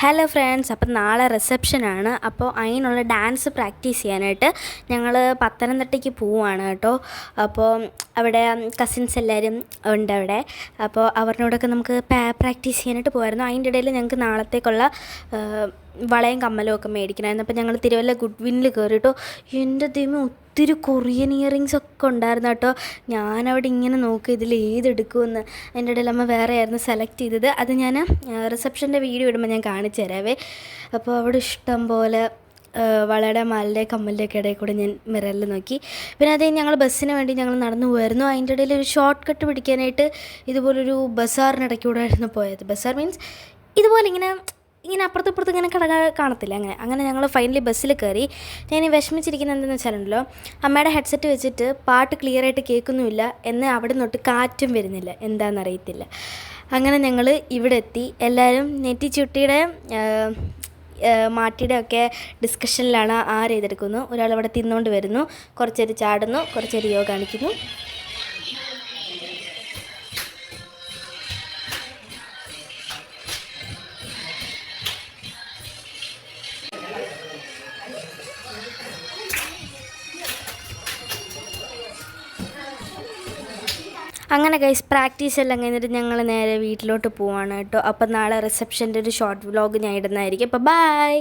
Hello friends, അപ്പം നാളെ റിസപ്ഷനാണ്. അപ്പോൾ അതിനുള്ള ഡാൻസ് പ്രാക്ടീസ് ചെയ്യാനായിട്ട് ഞങ്ങൾ പത്തനംതിട്ടയ്ക്ക് പോവുകയാണ് കേട്ടോ. അപ്പോൾ അവിടെ കസിൻസ് എല്ലാവരും ഉണ്ട് അവിടെ. അപ്പോൾ അവരോടൊക്കെ നമുക്ക് പ്രാക്ടീസ് ചെയ്യാനായിട്ട് പോകുമായിരുന്നു. അതിൻ്റെ ഇടയിൽ ഞങ്ങൾക്ക് നാളത്തേക്കുള്ള വളയും കമ്മലും ഒക്കെ മേടിക്കണമായിരുന്നു. അപ്പോൾ ഞങ്ങൾ തിരുവല്ല ഗുഡ്വിന്നിൽ കയറിയിട്ടോ. എൻ്റെ ദൈവമേ, ഒത്തിരി കൊറിയൻ ഇയറിങ്സ് ഒക്കെ ഉണ്ടായിരുന്നു കേട്ടോ. ഞാനവിടെ ഇങ്ങനെ നോക്കി ഇതിൽ ഏതെടുക്കുമെന്ന്. അതിൻ്റെ ഇടയിൽ അമ്മ വേറെ ആയിരുന്നു സെലക്ട് ചെയ്തത്. അത് ഞാൻ റിസപ്ഷൻ്റെ വീഡിയോ ഇടുമ്പോൾ ഞാൻ കാണിച്ചു തരാവേ. അപ്പോൾ അവിടെ ഇഷ്ടം പോലെ വളയുടെ മാലിൻ്റെ കമ്മലിൻ്റെ ഒക്കെ ഇടയിൽ കൂടെ ഞാൻ മിററിൽ നോക്കി. പിന്നെ അത് ഞങ്ങൾ ബസ്സിന് വേണ്ടി ഞങ്ങൾ നടന്നു പോയിരുന്നു. അതിൻ്റെ ഇടയിൽ ഒരു ഷോർട്ട് കട്ട് പിടിക്കാനായിട്ട് ഇതുപോലൊരു ബസാറിനിടയ്ക്കൂടെ ആയിരുന്നു പോയത്. ബസാർ മീൻസ് ഇതുപോലെ ഇങ്ങനെ അപ്പുറത്തും ഇപ്പുറത്തും ഇങ്ങനെ കട കാണത്തില്ല. അങ്ങനെ ഞങ്ങൾ ഫൈനലി ബസ്സിൽ കയറി. ഞാൻ വിഷമിച്ചിരിക്കുന്നത് എന്തെന്ന് വെച്ചാലുണ്ടല്ലോ, അമ്മയുടെ ഹെഡ്സെറ്റ് വെച്ചിട്ട് പാട്ട് ക്ലിയറായിട്ട് കേൾക്കുന്നുമില്ല, എന്നാൽ അവിടെ നിന്നൊട്ട് കാറ്റും വരുന്നില്ല, എന്താണെന്നറിയത്തില്ല. അങ്ങനെ ഞങ്ങൾ ഇവിടെ എത്തി. എല്ലാവരും നെറ്റിച്ചുട്ടിയുടെ മാട്ടിയുടെ ഒക്കെ ഡിസ്കഷനിലാണ്. ആരെയ്തെടുക്കുന്നു. ഒരാളവിടെ തിന്നുകൊണ്ട് വരുന്നു, കുറച്ചേര് ചാടുന്നു, കുറച്ചേര് യോഗ കാണിക്കുന്നു. അങ്ങനെ ഗൈസ്, പ്രാക്ടീസ് എല്ലാം കഴിഞ്ഞിട്ട് ഞങ്ങൾ നേരെ വീട്ടിലോട്ട് പോവാണ് കേട്ടോ. അപ്പം നാളെ റിസപ്ഷൻ്റെ ഒരു ഷോർട്ട് വ്ലോഗ് ഞാൻ ഇടുന്നതായിരിക്കും. അപ്പോൾ ബൈ.